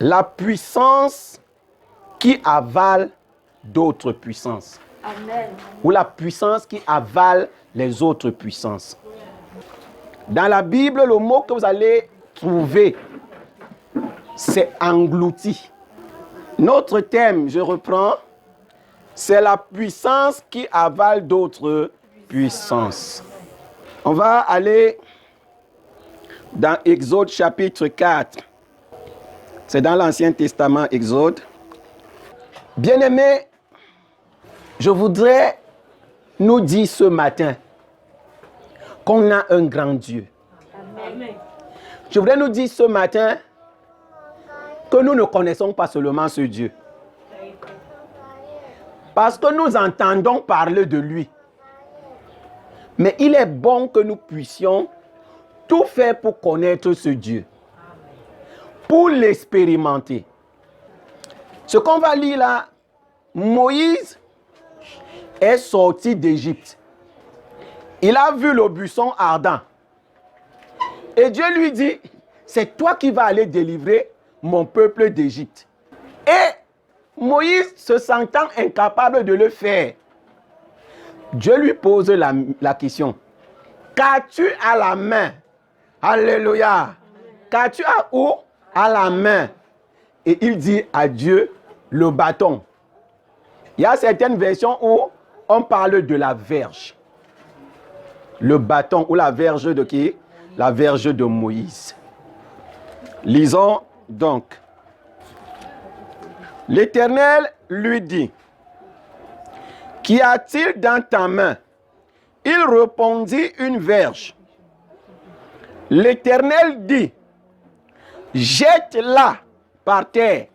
La puissance qui avale d'autres puissances. Amen. Ou la puissance qui avale les autres puissances. Dans la Bible, le mot que vous allez trouver, c'est englouti. Notre thème, je reprends, c'est la puissance qui avale d'autres puissances. On va aller dans Exode chapitre 4. C'est dans l'Ancien Testament, Exode. Bien-aimés, je voudrais nous dire ce matin qu'on a un grand Dieu. Amen. Je voudrais nous dire ce matin que nous ne connaissons pas seulement ce Dieu. Parce que nous entendons parler de lui. Mais il est bon que nous puissions tout faire pour connaître ce Dieu. Pour l'expérimenter. Ce qu'on va lire là, Moïse est sorti d'Égypte. Il a vu le buisson ardent. Et Dieu lui dit, c'est toi qui vas aller délivrer mon peuple d'Égypte. Et Moïse, se sentant incapable de le faire, Dieu lui pose la question. Qu'as-tu à la main? Alléluia. Qu'as-tu à où? À la main. Et il dit à Dieu, le bâton. Il y a certaines versions où on parle de la verge. Le bâton ou la verge de qui? La verge de Moïse. Lisons donc. L'Éternel lui dit, qu'y a-t-il dans ta main? Il répondit, une verge. L'Éternel dit, jette-la par terre.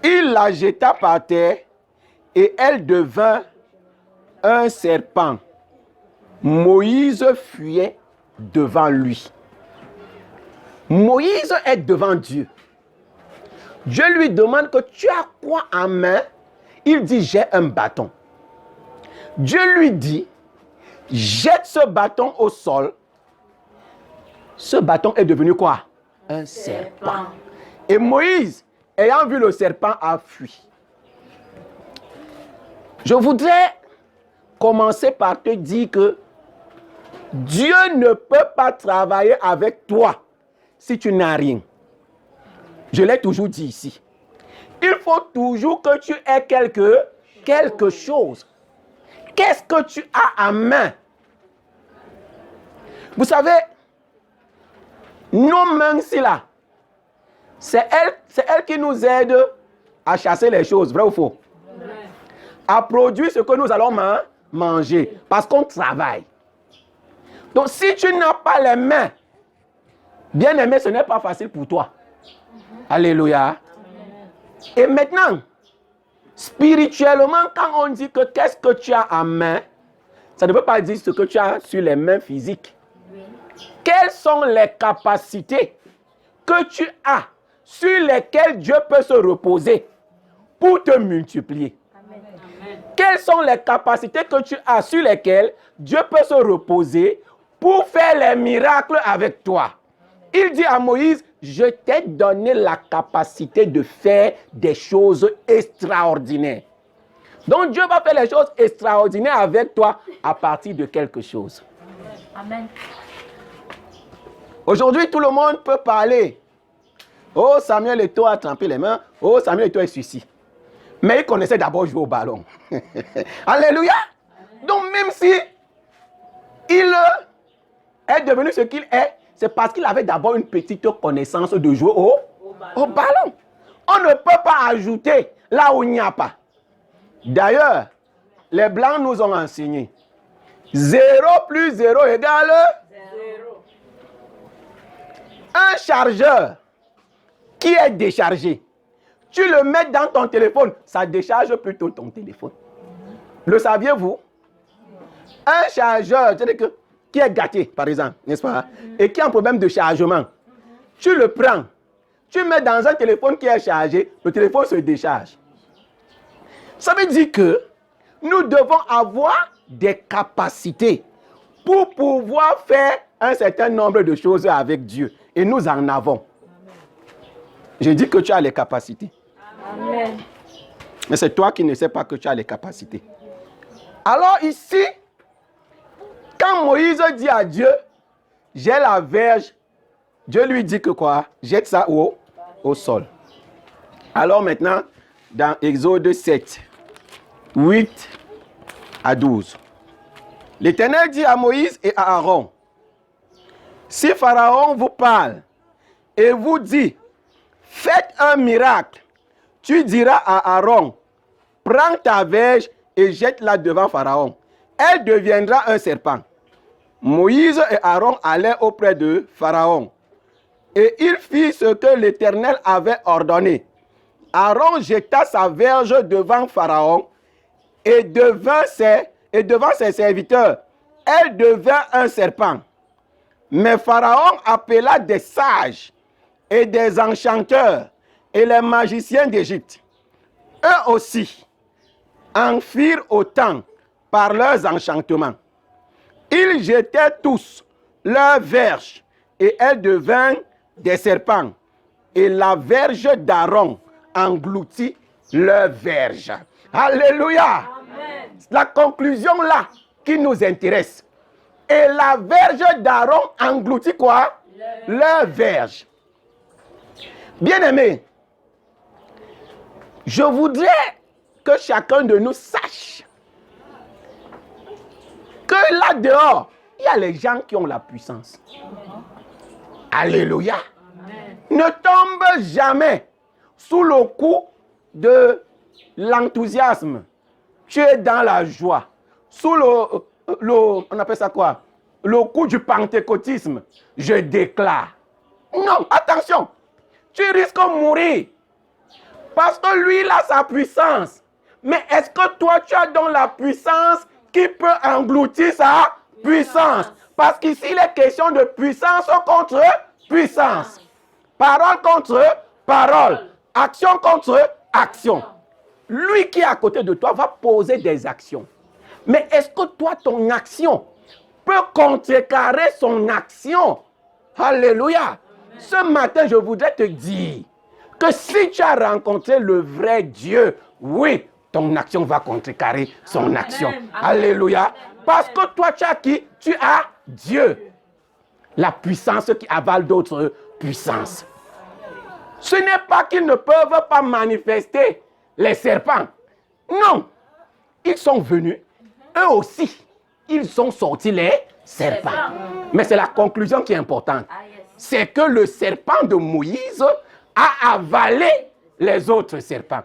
Il la jeta par terre et elle devint un serpent. Moïse fuyait devant lui. Moïse est devant Dieu. Dieu lui demande que tu as quoi en main? Il dit, j'ai un bâton. Dieu lui dit, jette ce bâton au sol. Ce bâton est devenu quoi? Un serpent. Et Moïse, ayant vu le serpent, a fui. Je voudrais commencer par te dire que Dieu ne peut pas travailler avec toi si tu n'as rien. Je l'ai toujours dit ici. Il faut toujours que tu aies quelque chose. Qu'est-ce que tu as en main? Vous savez, nos mains ici là, c'est elle qui nous aide à chasser les choses, vrai ou faux? À produire ce que nous allons manger, parce qu'on travaille. Donc si tu n'as pas les mains, bien aimé, ce n'est pas facile pour toi. Alléluia. Et maintenant, spirituellement, quand on dit que qu'est-ce que tu as en main, ça ne veut pas dire ce que tu as sur les mains physiques. Quelles sont les capacités que tu as sur lesquelles Dieu peut se reposer pour te multiplier? Amen. Quelles sont les capacités que tu as sur lesquelles Dieu peut se reposer pour faire les miracles avec toi? Il dit à Moïse, je t'ai donné la capacité de faire des choses extraordinaires. Donc Dieu va faire les choses extraordinaires avec toi à partir de quelque chose. Amen. Aujourd'hui, tout le monde peut parler. Oh, Samuel Eto'o a trempé les mains. Oh, Samuel Eto'o est ceci. Mais il connaissait d'abord jouer au ballon. Alléluia. Donc même si il est devenu ce qu'il est, c'est parce qu'il avait d'abord une petite connaissance de jouer au ballon. On ne peut pas ajouter là où il n'y a pas. D'ailleurs, les Blancs nous ont enseigné. 0 plus 0 égale 0. Un chargeur qui est déchargé, tu le mets dans ton téléphone, ça décharge plutôt ton téléphone. Le saviez-vous? Un chargeur, c'est-à-dire que qui est gâté, par exemple, n'est-ce pas? Et qui a un problème de chargement. Tu le prends, tu mets dans un téléphone qui est chargé, le téléphone se décharge. Ça veut dire que nous devons avoir des capacités pour pouvoir faire un certain nombre de choses avec Dieu. Et nous en avons. Je dis que tu as les capacités. Amen. Mais c'est toi qui ne sais pas que tu as les capacités. Alors ici, quand Moïse dit à Dieu, j'ai la verge, Dieu lui dit que quoi? Jette ça au sol. Alors maintenant, dans Exode 7, 8 à 12, l'Éternel dit à Moïse et à Aaron, si Pharaon vous parle et vous dit, faites un miracle, tu diras à Aaron, prends ta verge et jette-la devant Pharaon. Elle deviendra un serpent. Moïse et Aaron allaient auprès de Pharaon. Et il fit ce que l'Éternel avait ordonné. Aaron jeta sa verge devant Pharaon et devant ses serviteurs. Elle devint un serpent. Mais Pharaon appela des sages et des enchanteurs et les magiciens d'Égypte. Eux aussi en firent autant par leurs enchantements. Ils jetaient tous leurs verges et elles devinrent des serpents. Et la verge d'Aaron engloutit leur verge. Alléluia. Amen. La conclusion là qui nous intéresse. Et la verge d'Aaron engloutit quoi? Leur verge. Bien-aimés, je voudrais que chacun de nous sache que là dehors, il y a les gens qui ont la puissance. Alléluia. Amen. Ne tombe jamais sous le coup de l'enthousiasme. Tu es dans la joie. Sous on appelle ça quoi? Le coup du pentecôtisme. Je déclare. Non, attention. Tu risques de mourir. Parce que lui, il a sa puissance. Mais est-ce que toi, tu as donc la puissance qui peut engloutir sa puissance? Parce qu'ici, il est question de puissance contre puissance. Parole contre parole. Action contre action. Lui qui est à côté de toi va poser des actions. Mais est-ce que toi, ton action peut contrecarrer son action? Alléluia. Ce matin, je voudrais te dire que si tu as rencontré le vrai Dieu, oui, ton action va contrecarrer son action. Amen. Alléluia. Parce que toi, tu as qui? Tu as Dieu. La puissance qui avale d'autres puissances. Ce n'est pas qu'ils ne peuvent pas manifester les serpents. Non. Ils sont venus. Eux aussi, ils ont sorti les serpents. Mais c'est la conclusion qui est importante. C'est que le serpent de Moïse a avalé les autres serpents.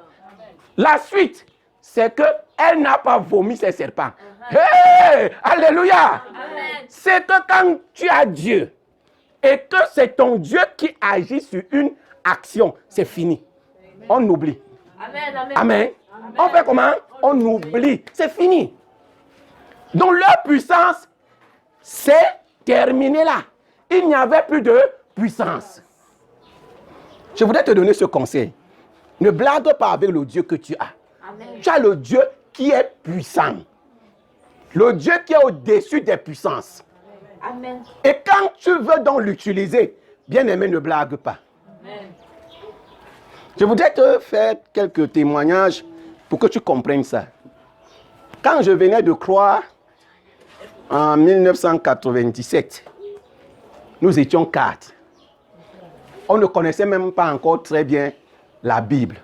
La suite, c'est qu'elle n'a pas vomi ses serpents. Hey, alléluia. C'est que quand tu as Dieu et que c'est ton Dieu qui agit sur une action, c'est fini. On oublie. Amen. Amen. Amen. On fait comment? On oublie. C'est fini. Donc leur puissance, c'est terminé là. Il n'y avait plus de puissance. Je voudrais te donner ce conseil. Ne blague pas avec le Dieu que tu as. Amen. Tu as le Dieu qui est puissant. Le Dieu qui est au-dessus des puissances. Amen. Et quand tu veux donc l'utiliser, bien aimé, ne blague pas. Amen. Je voudrais te faire quelques témoignages pour que tu comprennes ça. Quand je venais de croire en 1997, nous étions 4. On ne connaissait même pas encore très bien la Bible.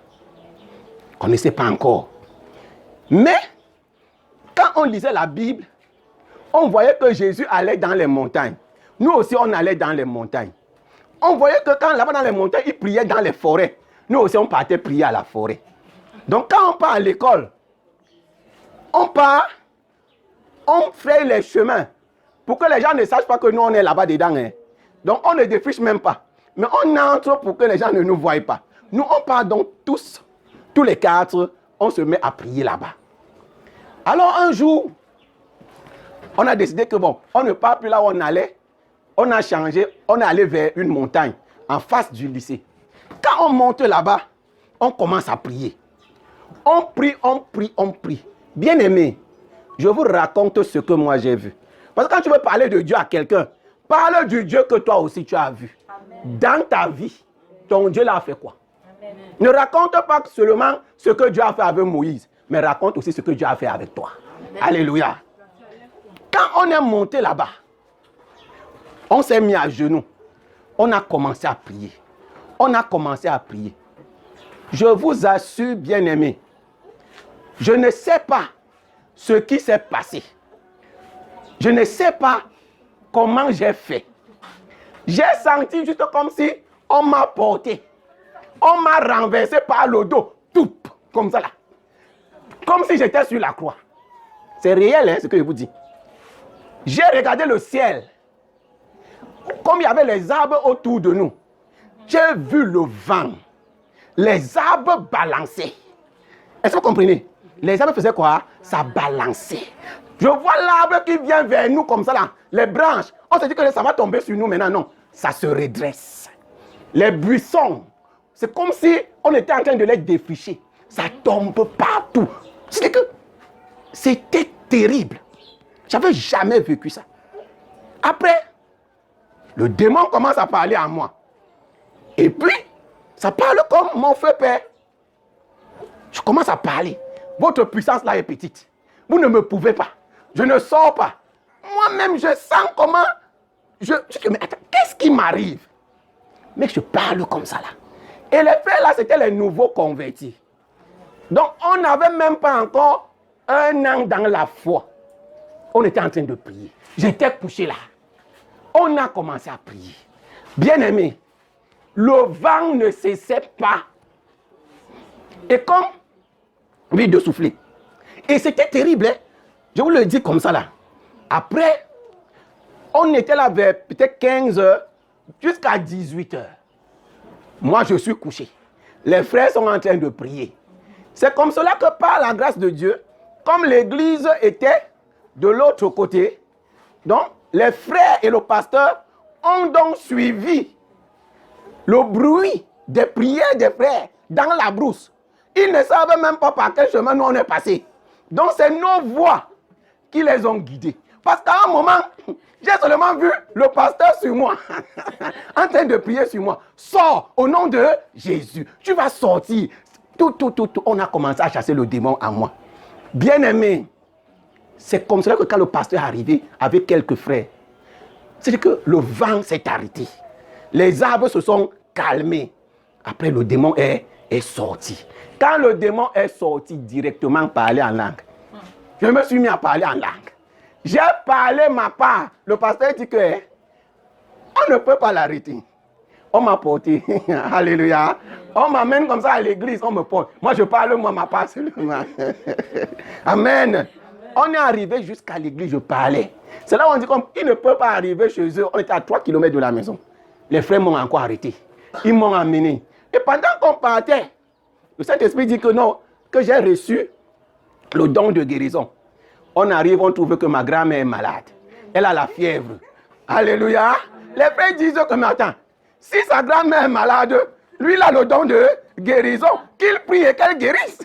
On ne connaissait pas encore. Mais, quand on lisait la Bible, on voyait que Jésus allait dans les montagnes. Nous aussi, on allait dans les montagnes. On voyait que quand là-bas dans les montagnes, il priait dans les forêts. Nous aussi, on partait prier à la forêt. Donc, quand on part à l'école, on part, on fait les chemins pour que les gens ne sachent pas que nous, on est là-bas dedans. Hein. Donc, on ne défriche même pas. Mais on entre pour que les gens ne nous voient pas. Nous, on part donc tous les 4, on se met à prier là-bas. Alors, un jour, on a décidé que bon, on ne part plus là où on allait. On a changé, on est allé vers une montagne en face du lycée. Quand on monte là-bas, on commence à prier. On prie, on prie, on prie. Bien aimé, je vous raconte ce que moi j'ai vu. Parce que quand tu veux parler de Dieu à quelqu'un, parle du Dieu que toi aussi tu as vu. Amen. Dans ta vie, ton Dieu l'a fait quoi? Ne raconte pas seulement ce que Dieu a fait avec Moïse, mais raconte aussi ce que Dieu a fait avec toi. Alléluia. Quand on est monté là-bas, on s'est mis à genoux. On a commencé à prier. On a commencé à prier. Je vous assure, bien-aimés, je ne sais pas ce qui s'est passé. Je ne sais pas comment j'ai fait. J'ai senti juste comme si on m'a porté. On m'a renversé par le dos. Tout, comme ça là. Comme si j'étais sur la croix. C'est réel, hein, ce que je vous dis. J'ai regardé le ciel. Comme il y avait les arbres autour de nous. J'ai vu le vent. Les arbres balançaient. Est-ce que vous comprenez? Les arbres faisaient quoi? Ça balançait. Je vois l'arbre qui vient vers nous comme ça là. Les branches. On se dit que ça va tomber sur nous maintenant. Non. Ça se redresse. Les buissons. C'est comme si on était en train de les défricher. Ça tombe partout. C'est que c'était terrible. J'avais jamais vécu ça. Après, le démon commence à parler à moi. Et puis, ça parle comme mon feu père. Je commence à parler. Votre puissance là est petite. Vous ne me pouvez pas. Je ne sors pas. Moi-même, je sens comment... Je dis, mais attends, qu'est-ce qui m'arrive? Mais je parle comme ça là. Et les frères là, c'était les nouveaux convertis. Donc, on n'avait même pas encore 1 an dans la foi. On était en train de prier. J'étais couché là. On a commencé à prier. Bien-aimé, le vent ne cessait pas. Et comme, oui, de souffler. Et c'était terrible, hein? Je vous le dis comme ça là. Après, on était là vers peut-être 15 heures jusqu'à 18 heures. Moi, je suis couché. Les frères sont en train de prier. C'est comme cela que par la grâce de Dieu, comme l'église était de l'autre côté, donc les frères et le pasteur ont donc suivi le bruit des prières des frères dans la brousse. Ils ne savaient même pas par quel chemin nous on est passé. Donc c'est nos voix qui les ont guidés. Parce qu'à un moment, j'ai seulement vu le pasteur sur moi, en train de prier sur moi. Sors au nom de Jésus. Tu vas sortir. Tout. On a commencé à chasser le démon à moi. Bien-aimé, c'est comme cela que quand le pasteur est arrivé avec quelques frères, c'est que le vent s'est arrêté. Les arbres se sont calmés. Après, le démon est sorti. Quand le démon est sorti, directement parler en langue. Je me suis mis à parler en langue. J'ai parlé ma part. Le pasteur dit que on ne peut pas l'arrêter. On m'a porté. Alléluia. On m'amène comme ça à l'église, on me porte. Moi, je parle moi ma part seulement. Amen. On est arrivé jusqu'à l'église, je parlais. C'est là où on dit qu'il ne peut pas arriver chez eux. On était à 3 km de la maison. Les frères m'ont encore arrêté. Ils m'ont amené. Et pendant qu'on partait, le Saint-Esprit dit que non, que j'ai reçu le don de guérison. On arrive, on trouve que ma grand-mère est malade. Elle a la fièvre. Alléluia. Les frères disent que, mais attends, si sa grand-mère est malade, lui, il a le don de guérison. Qu'il prie et qu'elle guérisse.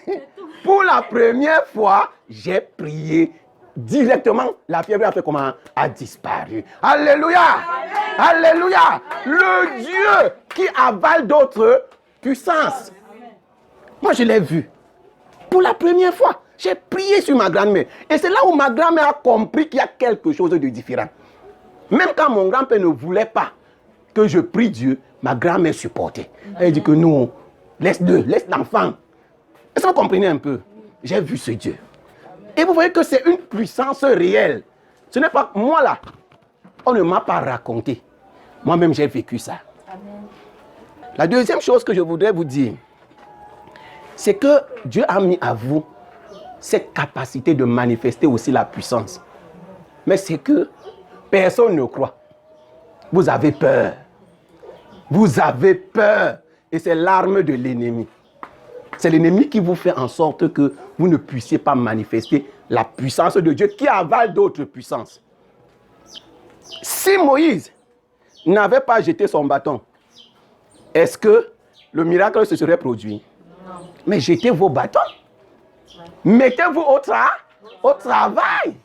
Pour la première fois, j'ai prié directement. La fièvre a fait comment? A disparu. Alléluia. Amen. Alléluia. Le Dieu qui avale d'autres puissances. Moi, je l'ai vu. Pour la première fois, j'ai prié sur ma grand-mère. Et c'est là où ma grand-mère a compris qu'il y a quelque chose de différent. Même quand mon grand-père ne voulait pas que je prie Dieu, ma grand-mère supportait. Elle dit que non, laisse-le, laisse l'enfant. Est-ce que vous comprenez un peu? J'ai vu ce Dieu. Et vous voyez que c'est une puissance réelle. Ce n'est pas moi là. On ne m'a pas raconté. Moi-même, j'ai vécu ça. Amen. La deuxième chose que je voudrais vous dire, c'est que Dieu a mis à vous cette capacité de manifester aussi la puissance. Mais c'est que personne ne croit. Vous avez peur. Vous avez peur. Et c'est l'arme de l'ennemi. C'est l'ennemi qui vous fait en sorte que vous ne puissiez pas manifester la puissance de Dieu qui avale d'autres puissances. Si Moïse n'avait pas jeté son bâton, est-ce que le miracle se serait produit? Non. Mais jetez vos bâtons. Mettez-vous au travail.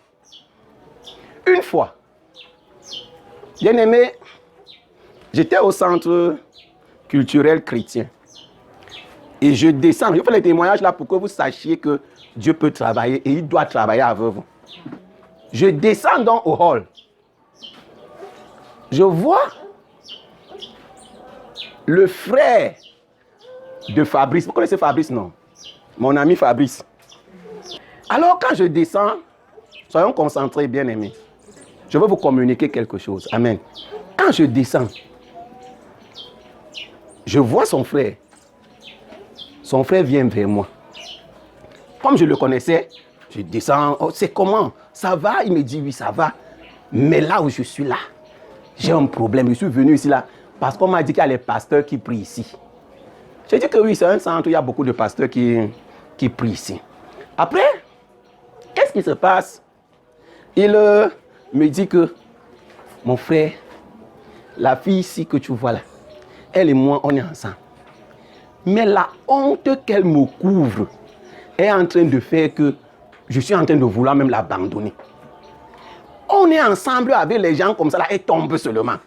Une fois, bien aimé, j'étais au centre culturel chrétien. Et je descends. Je fais les témoignages là pour que vous sachiez que Dieu peut travailler et il doit travailler avec vous. Je descends donc au hall. Je vois le frère de Fabrice. Vous connaissez Fabrice, non? Mon ami Fabrice. Alors quand je descends, soyons concentrés, bien-aimés. Je veux vous communiquer quelque chose. Amen. Quand je descends, je vois son frère. Son frère vient vers moi. Comme je le connaissais, je descends. Oh, c'est comment? Ça va? Il me dit oui, ça va. Mais là où je suis là, j'ai un problème. Je suis venu ici là parce qu'on m'a dit qu'il y a les pasteurs qui prient ici. J'ai dit que oui, c'est un centre où il y a beaucoup de pasteurs qui prient ici. Après, qu'est-ce qui se passe? Il me dit que mon frère, la fille ici que tu vois là, elle et moi, on est ensemble. Mais la honte qu'elle me couvre est en train de faire que je suis en train de vouloir même l'abandonner. On est ensemble avec les gens comme ça là, elle tombe seulement.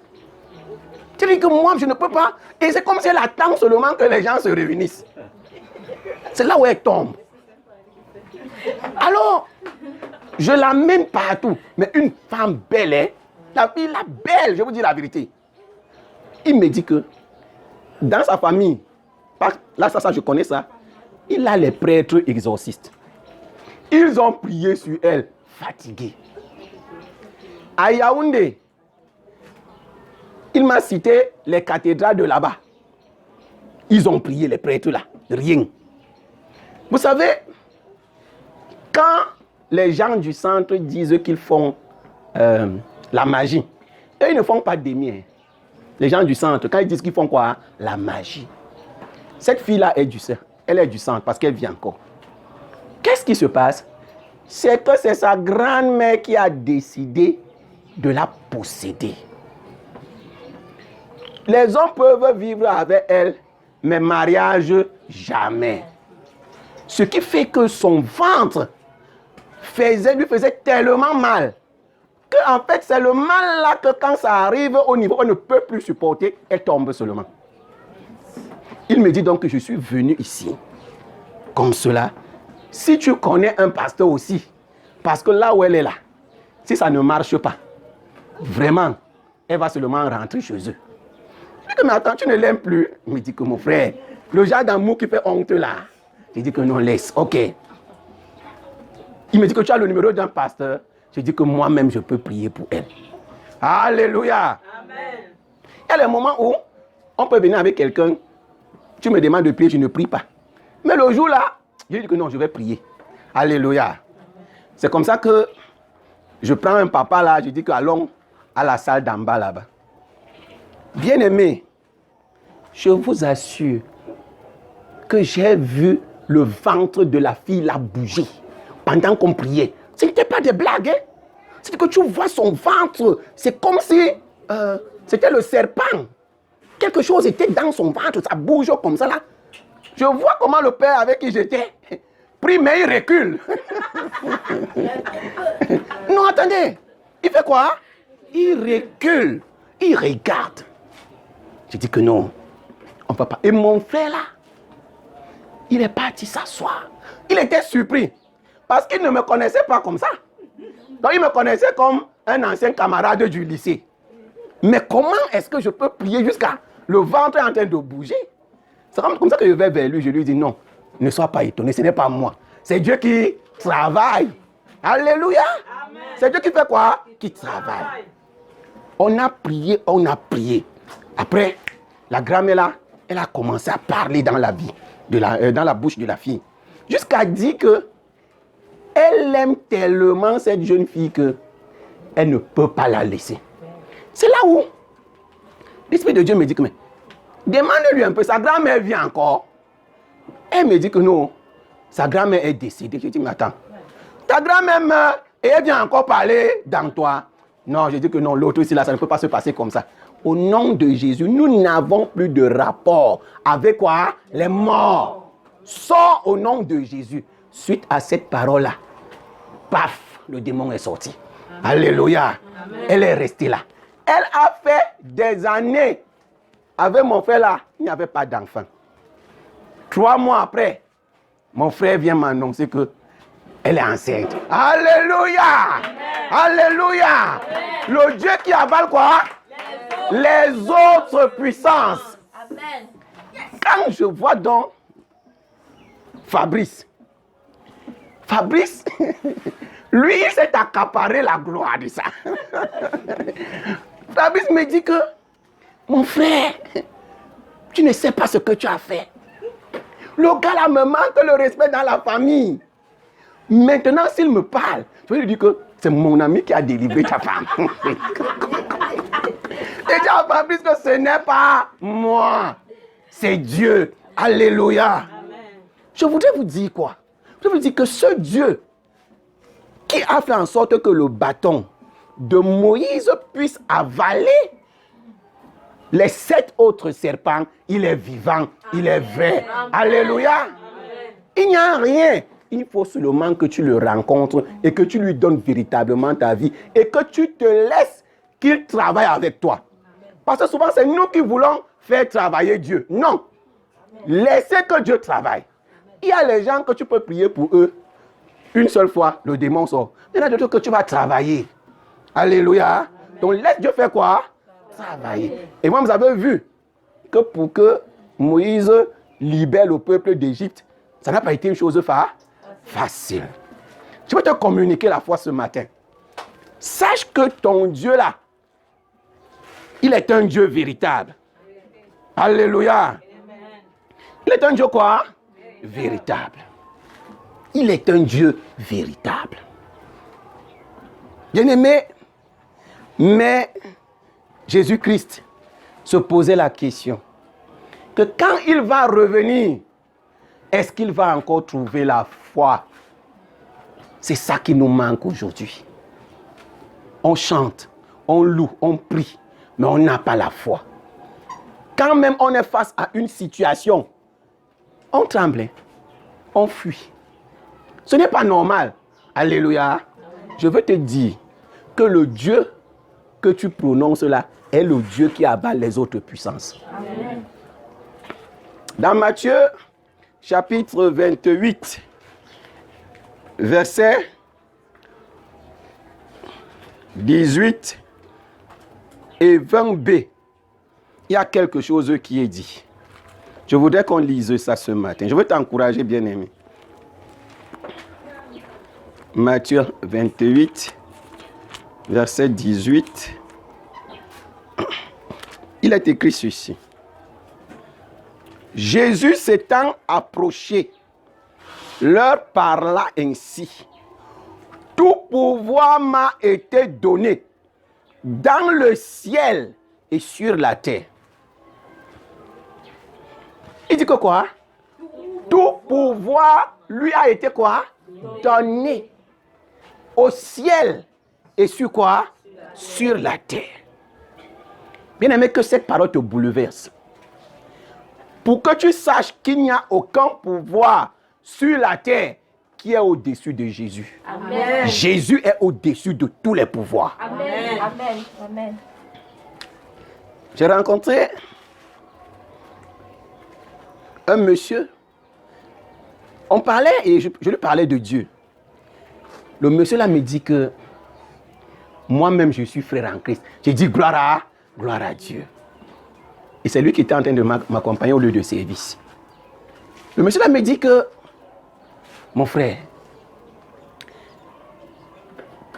Tu dis que moi, je ne peux pas. Et c'est comme si elle attend seulement que les gens se réunissent. C'est là où elle tombe. Alors, je l'amène partout. Mais une femme belle, hein? La fille là, belle, je vous dis la vérité. Il me dit que dans sa famille, là, ça, je connais ça, il a les prêtres exorcistes. Ils ont prié sur elle, fatiguée. À Yaoundé, il m'a cité les cathédrales de là-bas. Ils ont prié, les prêtres là, rien. Vous savez, quand les gens du centre disent qu'ils font la magie, eux, ils ne font pas des miens. Les gens du centre, quand ils disent qu'ils font quoi? La magie. Cette fille-là est du centre. Elle est du centre parce qu'elle vit encore. Qu'est-ce qui se passe? C'est que c'est sa grand-mère qui a décidé de la posséder. Les hommes peuvent vivre avec elle, mais mariage, jamais. Ce qui fait que son ventre lui faisait tellement mal que en fait, c'est le mal là que quand ça arrive au niveau, on ne peut plus supporter, elle tombe seulement. Il me dit donc que je suis venu ici, comme cela. Si tu connais un pasteur aussi, parce que là où elle est là, si ça ne marche pas, vraiment, elle va seulement rentrer chez eux. Je dis que mais attends, tu ne l'aimes plus? Il me dit que mon frère, le genre d'amour qui fait honte là. Je dis que non, laisse, ok. Il me dit que tu as le numéro d'un pasteur. Je dis que moi-même, je peux prier pour elle. Alléluia. Amen. Il y a des moments où on peut venir avec quelqu'un, tu me demandes de prier, je ne prie pas. Mais le jour là, je dis que non, je vais prier. Alléluia. C'est comme ça que je prends un papa là, je dis que allons à la salle d'en bas là-bas. Bien-aimé, je vous assure que j'ai vu le ventre de la fille là bouger pendant qu'on priait. Ce n'était pas des blagues, hein? C'est que tu vois son ventre, c'est comme si c'était le serpent. Quelque chose était dans son ventre, ça bouge comme ça là. Je vois comment le père avec qui j'étais prie, mais il recule. Non, attendez. Il fait quoi? Il recule. Il regarde. Je dis que non, on ne peut pas. Et mon frère là, il est parti s'asseoir. Il était surpris. Parce qu'il ne me connaissait pas comme ça. Donc il me connaissait comme un ancien camarade du lycée. Mais comment est-ce que je peux prier jusqu'à le ventre est en train de bouger? C'est comme ça que je vais vers lui, je lui dis non, ne sois pas étonné, ce n'est pas moi. C'est Dieu qui travaille. Alléluia. Amen. C'est Dieu qui fait quoi? Qui travaille. On a prié, on a prié. Après, la grand-mère là, elle a commencé à parler dans la vie, dans la bouche de la fille. Jusqu'à dire que elle aime tellement cette jeune fille que elle ne peut pas la laisser. C'est là où l'Esprit de Dieu me dit que mais demande-lui un peu, sa grand-mère vient encore. Elle me dit que non, sa grand-mère est décédée. Je dis mais attends, ta grand-mère meurt et elle vient encore parler dans toi. Non, je dis que non, l'autre ici là, ça ne peut pas se passer comme ça. Au nom de Jésus, nous n'avons plus de rapport avec quoi? Les morts. Sors au nom de Jésus. Suite à cette parole-là, paf, le démon est sorti. Amen. Alléluia. Amen. Elle est restée là. Elle a fait des années. Avec mon frère là, il n'y avait pas d'enfant. 3 mois après, mon frère vient m'annoncer que elle est enceinte. Alléluia! Alléluia! Le Dieu qui avale quoi? Les autres puissances. Amen. Quand je vois donc Fabrice, lui, il s'est accaparé la gloire de ça. Fabrice me dit que, mon frère, tu ne sais pas ce que tu as fait. Le gars là me manque le respect dans la famille. Maintenant, s'il me parle, je vais lui dire que c'est mon ami qui a délivré ta femme. Et dis à Fabrice que ce n'est pas moi, c'est Dieu. Alléluia. Amen. Je voudrais vous dire quoi? Je voudrais vous dire que ce Dieu qui a fait en sorte que le bâton de Moïse puisse avaler les 7 autres serpents, il est vivant, il est vrai. Amen. Alléluia. Amen. Il n'y a rien. Il faut seulement que tu le rencontres et que tu lui donnes véritablement ta vie et que tu te laisses qu'il travaille avec toi. Parce que souvent, c'est nous qui voulons faire travailler Dieu. Non. Laissez que Dieu travaille. Il y a les gens que tu peux prier pour eux. Une seule fois, le démon sort. Il y en a d'autres que tu vas travailler. Alléluia. Amen. Donc, laisse Dieu faire quoi? Travailler. Et moi, vous avez vu que pour que Moïse libère le peuple d'Égypte, ça n'a pas été une chose facile. Je vais te communiquer la foi ce matin. Sache que ton Dieu là, il est un Dieu véritable. Alléluia. Il est un Dieu quoi? Véritable. Il est un Dieu véritable. Bien-aimé, mais Jésus-Christ se posait la question que quand il va revenir, est-ce qu'il va encore trouver la foi? C'est ça qui nous manque aujourd'hui. On chante, on loue, on prie, mais on n'a pas la foi. Quand même on est face à une situation, on tremble, on fuit. Ce n'est pas normal. Alléluia. Je veux te dire que le Dieu que tu prononces là est le Dieu qui abat les autres puissances. Amen. Dans Matthieu, chapitre 28, verset 18 et 20b, il y a quelque chose qui est dit. Je voudrais qu'on lise ça ce matin. Je veux t'encourager, bien-aimé. Matthieu 28, verset 18. Il est écrit ceci. Jésus s'étant approché, leur parla ainsi. Tout pouvoir m'a été donné dans le ciel et sur la terre. Il dit que quoi? Tout pouvoir lui a été quoi? Donné au ciel et sur quoi? Sur la terre. Bien aimé, que cette parole te bouleverse. Pour que tu saches qu'il n'y a aucun pouvoir sur la terre qui est au-dessus de Jésus. Amen. Jésus est au-dessus de tous les pouvoirs. Amen. Amen. Amen. J'ai rencontré un monsieur. On parlait et je lui parlais de Dieu. Le monsieur là me dit que moi-même je suis frère en Christ. J'ai dit gloire à Dieu. Et c'est lui qui était en train de m'accompagner au lieu de service. Le monsieur là me dit que, mon frère,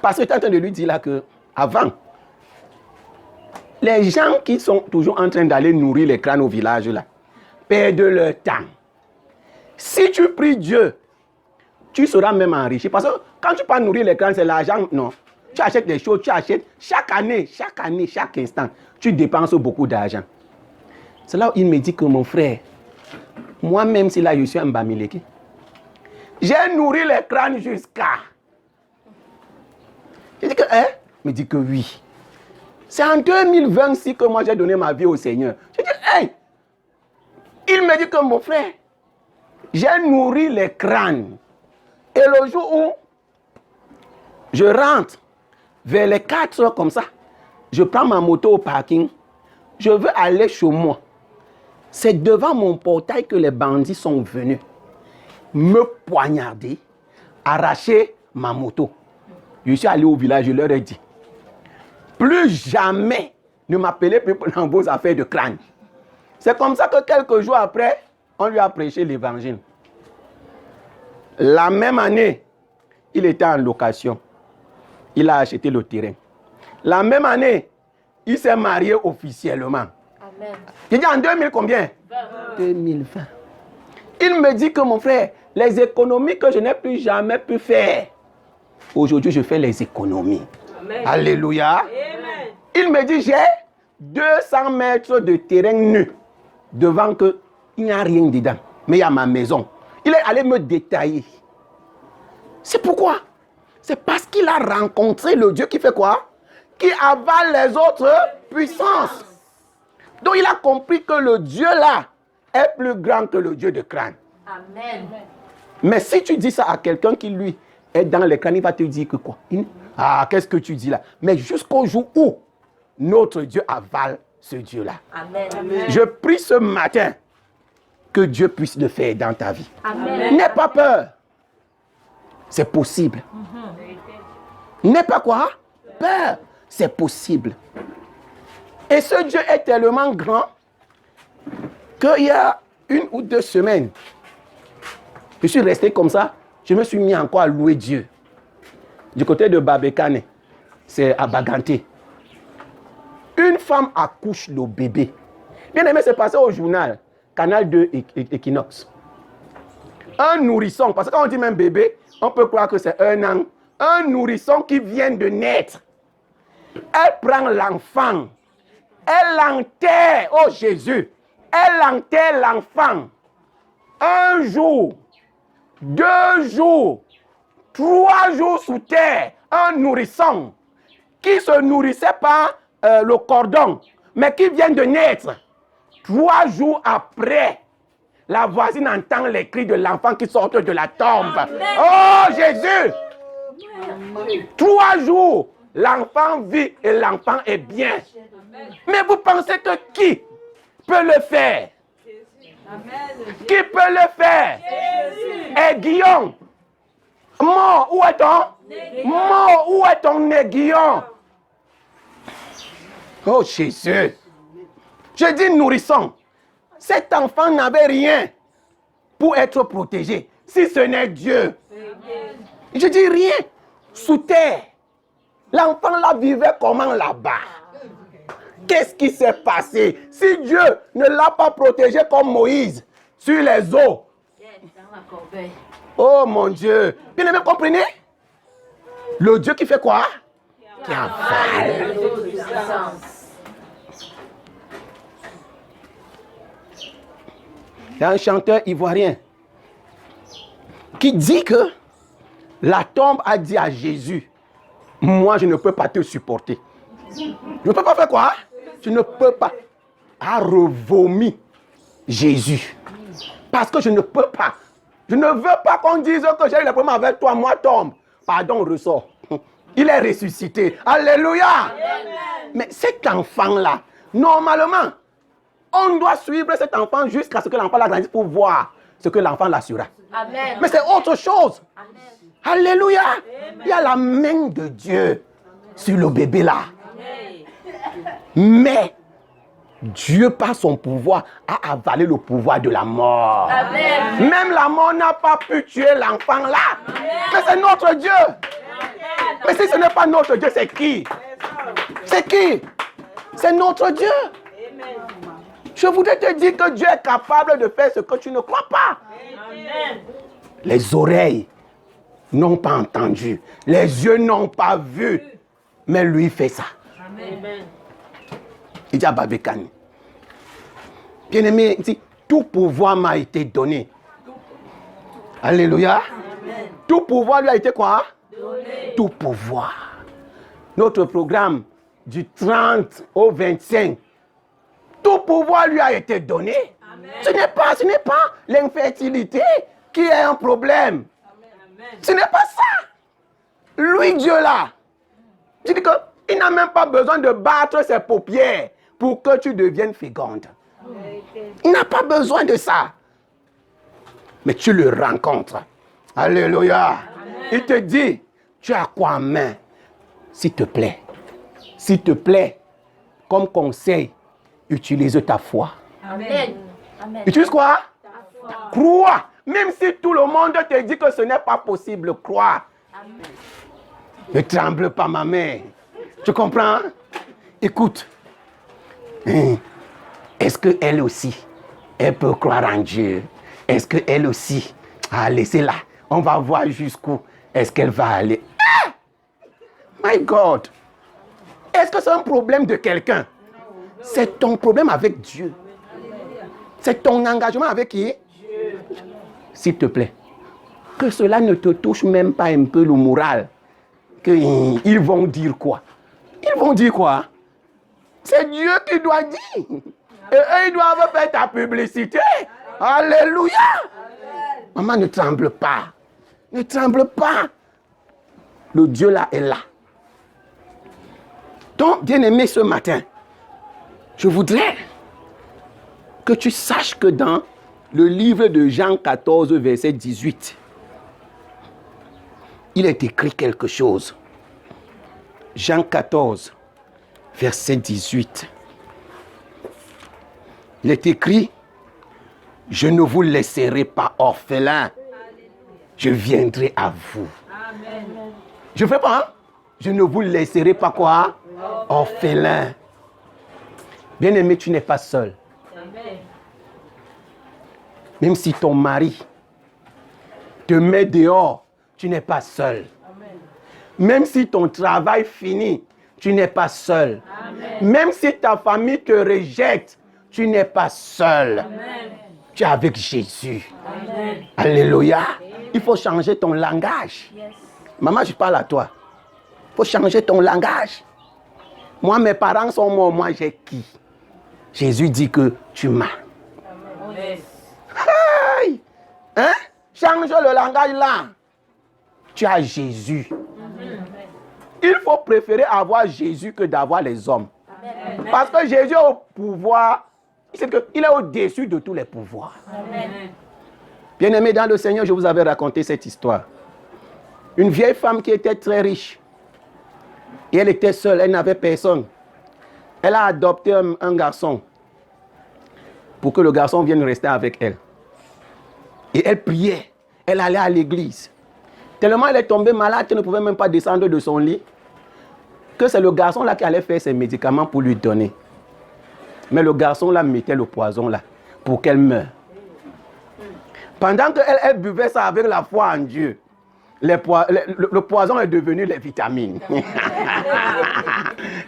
parce que j'étais en train de lui dire là que, avant, les gens qui sont toujours en train d'aller nourrir les crânes au village là, perdent leur temps. Si tu pries Dieu, tu seras même enrichi. Parce que quand tu peux nourrir les crânes, c'est l'argent, non. Tu achètes des choses, tu achètes chaque année, chaque instant, tu dépenses beaucoup d'argent. C'est là où il me dit que mon frère, moi-même si là je suis un Bamileke, j'ai nourri les crânes jusqu'à. Il dit que, il me dit que oui. C'est en 2026 que moi j'ai donné ma vie au Seigneur. Je dis, il me dit que mon frère, j'ai nourri les crânes. Et le jour où je rentre vers les 4 heures comme ça, je prends ma moto au parking, je veux aller chez moi. C'est devant mon portail que les bandits sont venus me poignarder, arracher ma moto. Je suis allé au village, je leur ai dit, plus jamais ne m'appelez plus dans vos affaires de crâne. C'est comme ça que quelques jours après, on lui a prêché l'évangile. La même année, il était en location. Il a acheté le terrain. La même année, il s'est marié officiellement. Amen. Il dit en 2000 combien? 2020. Il me dit que mon frère, les économies que je n'ai plus jamais pu faire, aujourd'hui je fais les économies. Amen. Alléluia. Amen. Il me dit j'ai 200 mètres de terrain nu devant que il n'y a rien dedans, mais il y a ma maison. Il est allé me détailler. C'est pourquoi? C'est parce qu'il a rencontré le Dieu qui fait quoi? Qui avale les autres puissances. Donc il a compris que le Dieu là est plus grand que le Dieu de crâne. Amen. Mais si tu dis ça à quelqu'un qui lui est dans les crânes, il va te dire que quoi? Ah, qu'est-ce que tu dis là? Mais jusqu'au jour où notre Dieu avale ce Dieu là. Amen. Je prie ce matin que Dieu puisse le faire dans ta vie. Amen. N'aie pas peur. C'est possible. N'aie pas quoi? Peur. C'est possible. Et ce Dieu est tellement grand qu'il y a 1 ou 2 semaines, je suis resté comme ça. Je me suis mis encore à louer Dieu. Du côté de Babekane, c'est à Baganté. Une femme accouche le bébé. Bien aimé, c'est passé au journal, Canal 2 Equinox. Un nourrisson, parce que quand on dit même bébé, on peut croire que c'est 1 an. Un nourrisson qui vient de naître. Elle prend l'enfant. Elle enterre, oh Jésus, elle enterre l'enfant. 1 jour, 2 jours, 3 jours sous terre, un nourrisson qui se nourrissait par le cordon, mais qui vient de naître. 3 jours après, la voisine entend les cris de l'enfant qui sort de la tombe. Amen. Oh Jésus! 3 jours, l'enfant vit et l'enfant est bien. Amen. Mais vous pensez que qui peut le faire? Amen. Qui peut le faire? Et Guillaume, mort, où est ton? Mort, où est ton aiguillon? Oh Jésus! Je dis nourrisson. Cet enfant n'avait rien pour être protégé, si ce n'est Dieu. Je dis rien. Sous terre. L'enfant là vivait comment là-bas? Qu'est-ce qui s'est passé? Si Dieu ne l'a pas protégé comme Moïse sur les eaux. Oh mon Dieu. Bien aimé, comprenez? Le Dieu qui fait quoi? Qui avale. Il y a un chanteur ivoirien qui dit que la tombe a dit à Jésus, moi je ne peux pas te supporter. Je ne peux pas faire quoi? Tu ne peux pas. A revomi Jésus. Parce que je ne peux pas. Je ne veux pas qu'on dise que j'ai eu le problème avec toi, moi tombe. Pardon, ressort. Il est ressuscité. Alléluia. Amen. Mais cet enfant-là, normalement, on doit suivre cet enfant jusqu'à ce que l'enfant l'a grandi pour voir ce que l'enfant l'assurera. Amen. Mais c'est autre chose. Amen. Alléluia. Amen. Il y a la main de Dieu sur le bébé là. Amen. Mais Dieu, par son pouvoir, a avalé le pouvoir de la mort. Amen. Même la mort n'a pas pu tuer l'enfant là. Amen. Mais c'est notre Dieu. Amen. Mais si ce n'est pas notre Dieu, c'est qui? C'est qui? C'est notre Dieu. Amen. Je voudrais te dire que Dieu est capable de faire ce que tu ne crois pas. Amen. Les oreilles n'ont pas entendu. Les yeux n'ont pas vu. Mais lui fait ça. Amen. Il dit à Babekane, bien-aimé, il dit, tout pouvoir m'a été donné. Alléluia. Amen. Tout pouvoir lui a été quoi? Donné. Tout pouvoir. Notre programme du 30 au 25, tout pouvoir lui a été donné. Amen. Ce n'est pas l'infertilité qui est un problème. Amen. Ce n'est pas ça. Lui, Dieu là, tu dis qu'il n'a même pas besoin de battre ses paupières pour que tu deviennes féconde. Il n'a pas besoin de ça. Mais tu le rencontres. Alléluia. Amen. Il te dit, tu as quoi en main? S'il te plaît, comme conseil, utilise ta foi. Amen. Amen. Utilise quoi? Crois. Même si tout le monde te dit que ce n'est pas possible, crois. Amen. Ne tremble pas, ma mère. Tu comprends? Écoute. Est-ce qu'elle aussi, elle peut croire en Dieu? Est-ce qu'elle aussi, laissez-la. On va voir jusqu'où est-ce qu'elle va aller. Ah! My God. Est-ce que c'est un problème de quelqu'un? C'est ton problème avec Dieu. C'est ton engagement avec qui? Dieu. S'il te plaît, que cela ne te touche même pas un peu le moral. Ils vont dire quoi? Ils vont dire quoi? C'est Dieu qui doit dire. Et eux, ils doivent faire ta publicité. Alléluia. Amen. Maman, ne tremble pas. Ne tremble pas. Le Dieu là est là. Donc, bien-aimé, ce matin, je voudrais que tu saches que dans le livre de Jean 14, verset 18, il est écrit quelque chose. Jean 14, verset 18. Il est écrit, je ne vous laisserai pas orphelins. Je viendrai à vous. Amen. Je ne fais pas, hein? Je ne vous laisserai pas quoi? Orphelins. Bien-aimé, tu n'es pas seul. Amen. Même si ton mari te met dehors, tu n'es pas seul. Amen. Même si ton travail finit, tu n'es pas seul. Amen. Même si ta famille te rejette, tu n'es pas seul. Amen. Tu es avec Jésus. Amen. Alléluia. Il faut changer ton langage. Yes. Maman, je parle à toi. Il faut changer ton langage. Moi, mes parents sont morts. Moi, j'ai qui? Jésus dit que tu m'as. Amen. Hey! Hein? Change le langage là. Tu as Jésus. Amen. Il faut préférer avoir Jésus que d'avoir les hommes. Amen. Parce que Jésus a au pouvoir. Il est au-dessus de tous les pouvoirs. Amen. Bien-aimés dans le Seigneur, je vous avais raconté cette histoire. Une vieille femme qui était très riche. Et elle était seule, elle n'avait personne. Elle a adopté un garçon pour que le garçon vienne rester avec elle. Et elle priait. Elle allait à l'église. Tellement elle est tombée malade qu'elle ne pouvait même pas descendre de son lit. Que c'est le garçon là qui allait faire ses médicaments pour lui donner. Mais le garçon là mettait le poison là pour qu'elle meure. Pendant qu'elle buvait ça avec la foi en Dieu, le poison est devenu les vitamines.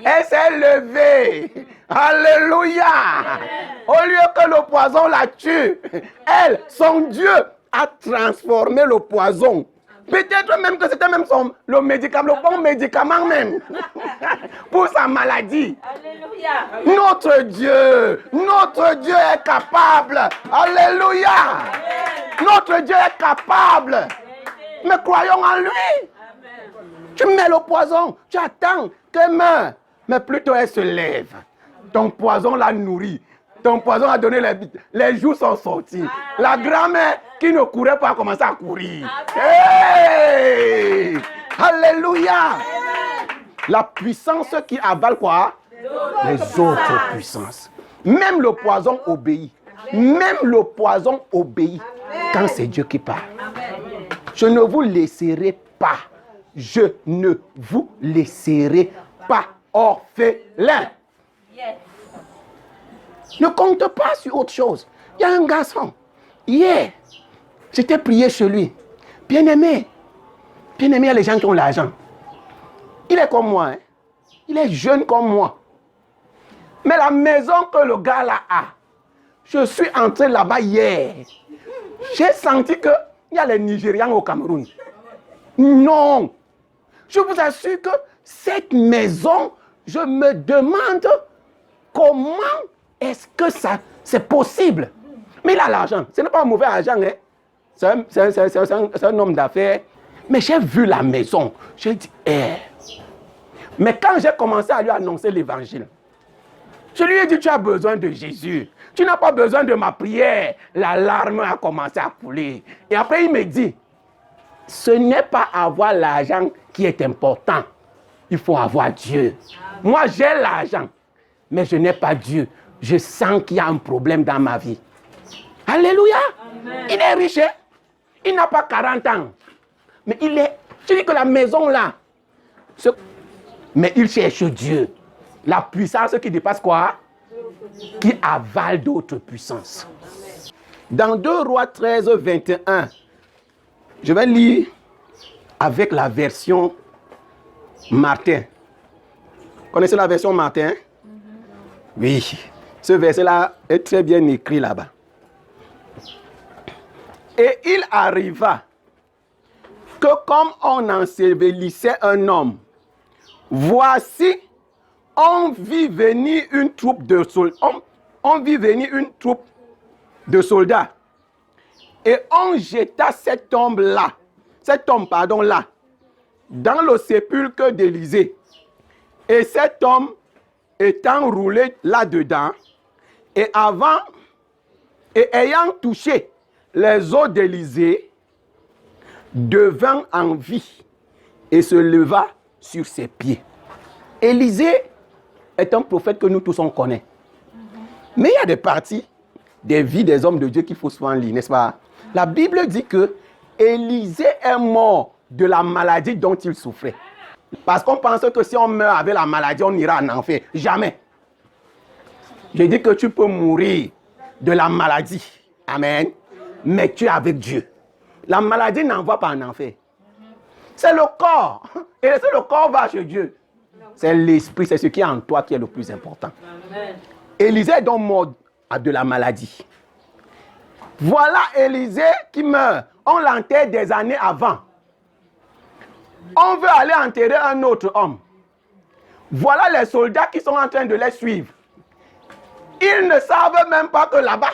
Elle s'est levée. Alléluia. Au lieu que le poison la tue, elle, son Dieu, a transformé le poison. Peut-être même que c'était même le médicament, le bon médicament même, pour sa maladie. Alléluia. Notre Dieu est capable. Alléluia. Amen. Notre Dieu est capable. Mais croyons en lui. Amen. Tu mets le poison, tu attends qu'elle meure. Mais plutôt elle se lève. Ton poison la nourrit. Ton poison a donné les joues sont sortis. Amen. La grand-mère qui ne courait pas a commencé à courir. Hey! Alléluia. Amen. La puissance qui avale quoi? Les autres puissances. Même le poison obéit. Même le poison obéit. Amen. Quand c'est Dieu qui parle. Amen. Je ne vous laisserai pas. Je ne vous laisserai pas orphelin. Yes. Ne compte pas sur autre chose. Il y a un garçon. Hier, j'étais prié chez lui. Bien-aimé. Bien-aimé, il y a les gens qui ont l'argent. Il est comme moi. Hein? Il est jeune comme moi. Mais la maison que le gars là a, je suis entré là-bas hier. J'ai senti qu'il y a les Nigérians au Cameroun. Non. Je vous assure que cette maison, je me demande comment est-ce que ça, c'est possible. Mais il a l'argent. Ce n'est pas un mauvais argent. Hein? C'est un homme d'affaires. Mais j'ai vu la maison. J'ai dit, Mais quand j'ai commencé à lui annoncer l'évangile, Je lui ai dit, tu as besoin de Jésus. Tu n'as pas besoin de ma prière. La larme a commencé à couler. Et après, il me dit, ce n'est pas avoir l'argent qui est important. Il faut avoir Dieu. Moi, j'ai l'argent, mais je n'ai pas Dieu. Je sens qu'il y a un problème dans ma vie. Alléluia. Amen. Il est riche. Hein? Il n'a pas 40 ans. Mais il est... Tu dis que la maison là... Mais il cherche Dieu. La puissance qui dépasse quoi? Qui avale d'autres puissances. Dans 2 Rois 13, 21, je vais lire avec la version Martin. Connaissez la version Martin? Oui. Ce verset-là est très bien écrit là-bas. Et il arriva que comme on ensevelissait un homme, voici, on vit venir une troupe de soldats. Et on jeta cet homme là, dans le sépulcre d'Élisée. Et cet homme étant roulé là-dedans, et ayant touché les os d'Élisée, devint en vie et se leva sur ses pieds. Élisée est un prophète que nous tous on connaît. Mais il y a des parties des vies des hommes de Dieu qu'il faut souvent lire, n'est-ce pas? La Bible dit que Élisée est mort de la maladie dont il souffrait. Parce qu'on pense que si on meurt avec la maladie, on ira en enfer. Jamais. Je dis que tu peux mourir de la maladie. Amen. Mais tu es avec Dieu. La maladie n'envoie pas en enfer. C'est le corps. Et si le corps va chez Dieu, c'est l'esprit, c'est ce qui est en toi qui est le plus important. Amen. Élisée est donc mort de la maladie. Voilà Élisée qui meurt. On l'enterre des années avant. On veut aller enterrer un autre homme. Voilà les soldats qui sont en train de les suivre. Ils ne savent même pas que là-bas,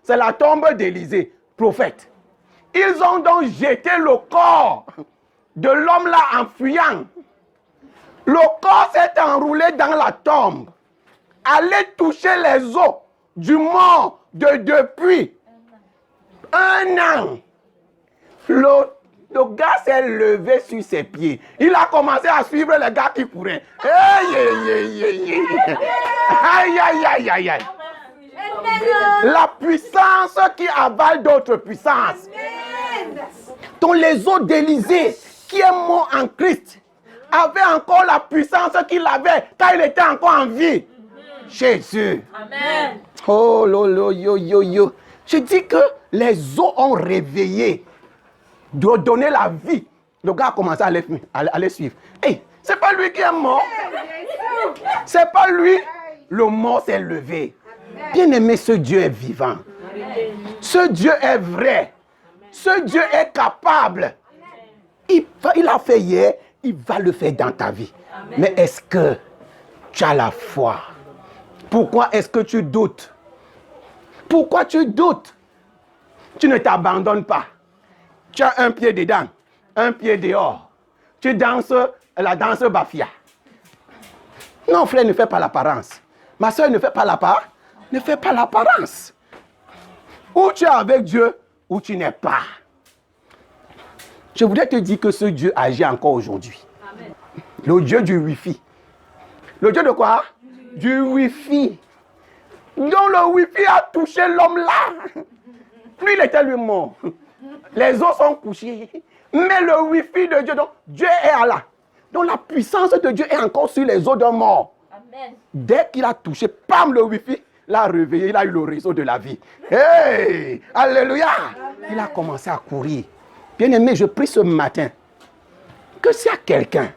c'est la tombe d'Élisée, prophète. Ils ont donc jeté le corps de l'homme-là en fuyant. Le corps s'est enroulé dans la tombe. Allez toucher les os du mort de depuis 1 an. Le gars s'est levé sur ses pieds. Il a commencé à suivre les gars qui couraient. Aïe, aïe, aïe, aïe. La puissance qui avale d'autres puissances. Dont les os d'Élisée, qui est mort en Christ, avait encore la puissance qu'il avait quand il était encore en vie. Jésus. Amen. Oh, lolo, yo, yo, yo. Je dis que les os ont réveillé, de donner la vie. Le gars a commencé à les suivre. Hey, c'est pas lui qui est mort. C'est pas lui. Le mort s'est levé. Bien-aimé, ce Dieu est vivant. Ce Dieu est vrai. Ce Dieu est capable. Il a fait hier, il va le faire dans ta vie. Mais est-ce que tu as la foi? Pourquoi est-ce que tu doutes? Pourquoi tu doutes? Tu ne t'abandonnes pas. Tu as un pied dedans, un pied dehors. Tu danses la danse Bafia. Non, frère, ne fais pas l'apparence. Ma soeur, ne fais pas l'apparence. Ne fais pas l'apparence. Ou tu es avec Dieu, ou tu n'es pas. Je voudrais te dire que ce Dieu agit encore aujourd'hui. Amen. Le Dieu du Wi-Fi. Le Dieu de quoi? Du Wi-Fi. Donc le Wi-Fi a touché l'homme là. Lui, il était lui mort. Les os sont couchés. Mais le Wi-Fi de Dieu, donc Dieu est là. Donc la puissance de Dieu est encore sur les os d'un mort. Amen. Dès qu'il a touché, pam, le Wi-Fi l'a réveillé, il a eu le réseau de la vie. Hey! Alléluia! Amen. Il a commencé à courir. Bien-aimé, je prie ce matin que s'il y a quelqu'un,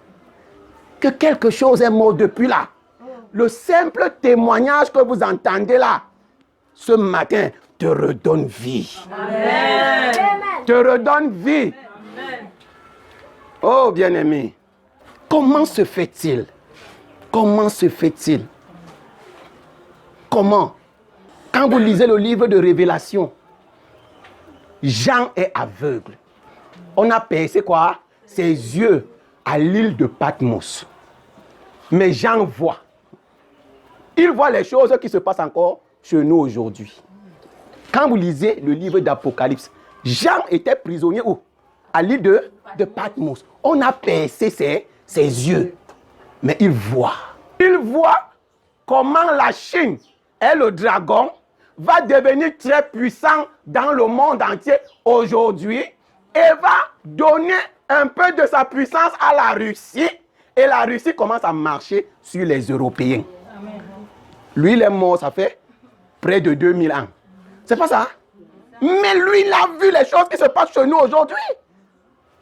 que quelque chose est mort depuis là, le simple témoignage que vous entendez là, ce matin, te redonne vie. Amen. Te redonne vie. Amen. Oh, bien-aimé, comment se fait-il? Comment se fait-il? Comment? Quand vous lisez le livre de Révélation, Jean est aveugle. On a percé quoi? Ses yeux à l'île de Patmos. Mais Jean voit. Ils voient les choses qui se passent encore chez nous aujourd'hui. Quand vous lisez le livre d'Apocalypse, Jean était prisonnier où? À l'île de Patmos. On a percé ses yeux. Mais il voit. Il voit comment la Chine et le dragon va devenir très puissant dans le monde entier aujourd'hui et va donner un peu de sa puissance à la Russie. Et la Russie commence à marcher sur les Européens. Amen. Lui, il est mort, ça fait près de 2000 ans. C'est pas ça? Mais lui, il a vu les choses qui se passent chez nous aujourd'hui.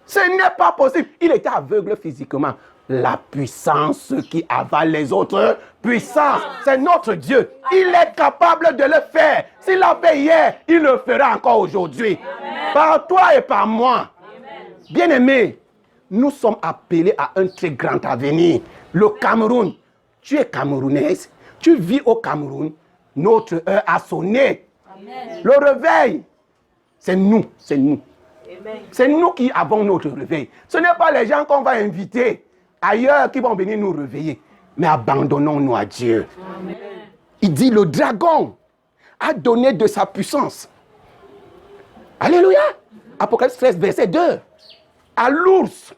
Ce n'est pas possible. Il était aveugle physiquement. La puissance qui avale les autres puissances, c'est notre Dieu. Il est capable de le faire. S'il l'a fait hier, il le fera encore aujourd'hui. Par toi et par moi. Bien-aimés, nous sommes appelés à un très grand avenir. Le Cameroun, tu es camerounaise, tu vis au Cameroun, notre heure a sonné. Amen. Le réveil, c'est nous, c'est nous. Amen. C'est nous qui avons notre réveil. Ce n'est pas les gens qu'on va inviter ailleurs qui vont venir nous réveiller. Mais abandonnons-nous à Dieu. Amen. Il dit, le dragon a donné de sa puissance. Alléluia. Apocalypse 13, verset 2. À l'ours.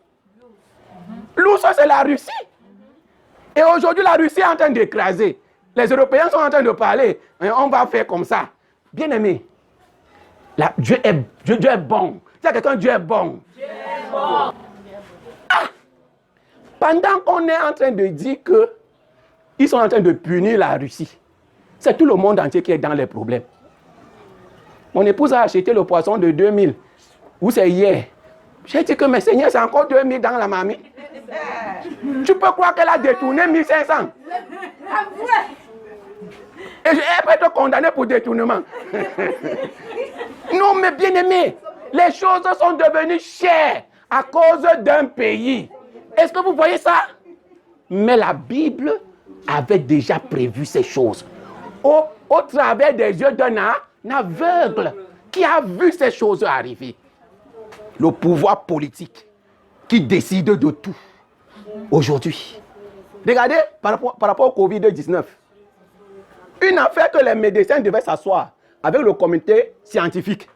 L'ours, c'est la Russie. Et aujourd'hui, la Russie est en train d'écraser. Les Européens sont en train de parler. On va faire comme ça. Bien-aimé, Dieu est bon. Tu as quelqu'un, Dieu est bon. Dieu est bon. Ah! Pendant qu'on est en train de dire qu'ils sont en train de punir la Russie, c'est tout le monde entier qui est dans les problèmes. Mon épouse a acheté le poisson de 2000. Où c'est hier? J'ai dit que mes seigneurs, c'est encore 2000 dans la mamie. Tu peux croire qu'elle a détourné 1500. Et elle peut être condamnée pour détournement. Non, mais bien aimé, les choses sont devenues chères à cause d'un pays. Est-ce que vous voyez ça? Mais la Bible avait déjà prévu ces choses. Au travers des yeux d'un aveugle qui a vu ces choses arriver. Le pouvoir politique qui décide de tout aujourd'hui. Regardez par rapport au Covid-19. Une affaire que les médecins devaient s'asseoir avec le comité scientifique.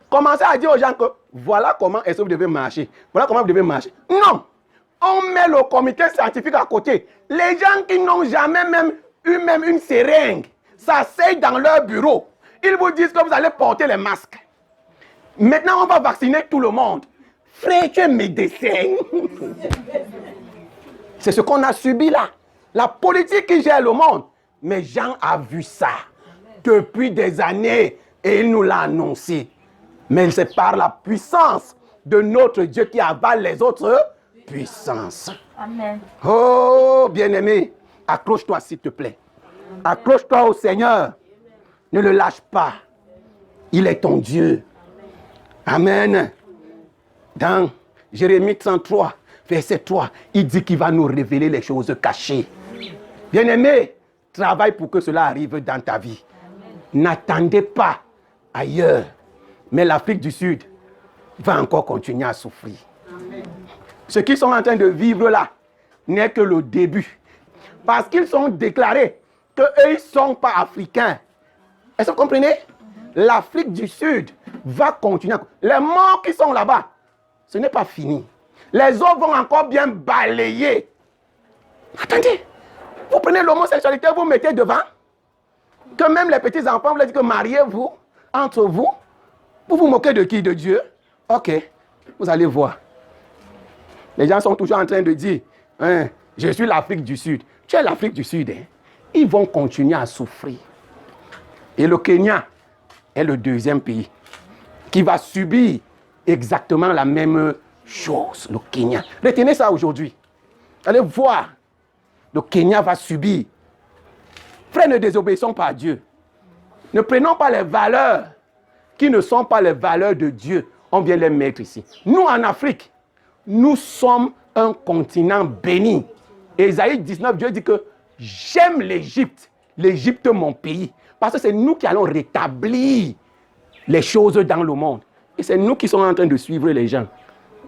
Commencer à dire aux gens que voilà comment est-ce que vous devez marcher. Voilà comment vous devez marcher. Non! On met le comité scientifique à côté. Les gens qui n'ont jamais eu une seringue s'asseyent dans leur bureau. Ils vous disent que vous allez porter les masques. Maintenant, on va vacciner tout le monde. Frère, tu es médecin. C'est ce qu'on a subi là. La politique qui gère le monde. Mais Jean a vu ça depuis des années et il nous l'a annoncé. Mais c'est par la puissance de notre Dieu qui avale les autres puissances. Amen. Oh, bien-aimé, accroche-toi s'il te plaît. Accroche-toi au Seigneur. Ne le lâche pas. Il est ton Dieu. Amen. Dans Jérémie 33, verset 3, il dit qu'il va nous révéler les choses cachées. Bien-aimé, travaille pour que cela arrive dans ta vie. N'attendez pas ailleurs. Mais l'Afrique du Sud va encore continuer à souffrir. Amen. Ceux qui sont en train de vivre là n'est que le début. Parce qu'ils sont déclarés qu'eux, ils ne sont pas africains. Est-ce que vous comprenez? L'Afrique du Sud va continuer. Les morts qui sont là-bas, ce n'est pas fini. Les autres vont encore bien balayer. Attendez, vous prenez l'homosexualité, vous mettez devant. Que même les petits enfants, vous leur dites que mariez-vous entre vous. Vous vous moquez de qui? De Dieu? Ok, vous allez voir. Les gens sont toujours en train de dire, hein, je suis l'Afrique du Sud. Tu es l'Afrique du Sud. Hein? Ils vont continuer à souffrir. Et le Kenya est le deuxième pays qui va subir exactement la même chose. Le Kenya. Retenez ça aujourd'hui. Allez voir. Le Kenya va subir. Frères, ne désobéissons pas à Dieu. Ne prenons pas les valeurs qui ne sont pas les valeurs de Dieu. On vient les mettre ici. Nous, en Afrique, nous sommes un continent béni. Ésaïe 19, Dieu dit que j'aime l'Égypte. L'Égypte, mon pays. Parce que c'est nous qui allons rétablir les choses dans le monde. Et c'est nous qui sommes en train de suivre les gens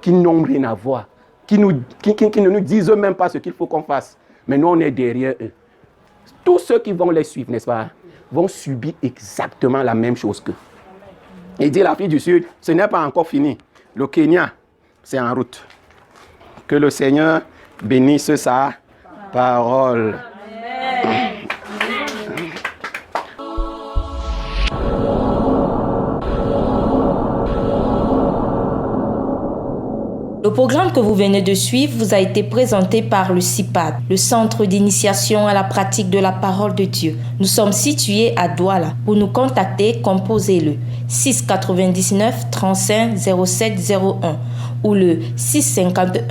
qui n'ont rien à voir. Qui ne nous disent même pas ce qu'il faut qu'on fasse. Mais nous, on est derrière eux. tous ceux qui vont les suivre, n'est-ce pas, vont subir exactement la même chose qu'eux. Il dit l'Afrique du Sud, ce n'est pas encore fini. Le Kenya, c'est en route. Que le Seigneur bénisse sa parole. Le programme que vous venez de suivre vous a été présenté par le CIPAD, le Centre d'initiation à la pratique de la parole de Dieu. Nous sommes situés à Douala. Pour nous contacter, composez le 699 35 07 01 ou le 651